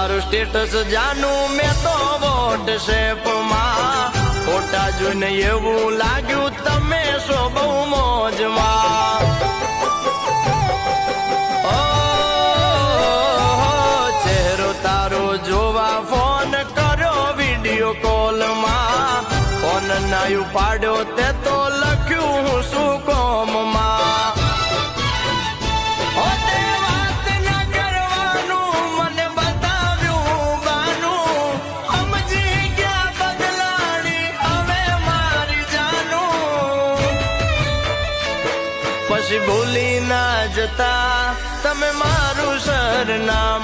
તારું સ્ટેટસ જાનું મેં તો વોટ્સએપમાં ફોટા જોઈને એવું લાગ્યું તમે સો બહુ મોજમાં ચહેરો તારો જોવા ફોન કર્યો વિડીયો કોલમાં ફોન ના ઉપાડ્યો તે તો લખ્યું હું શું કોમમાં પછી ભૂલી ના જતા તમે મારું સરનામું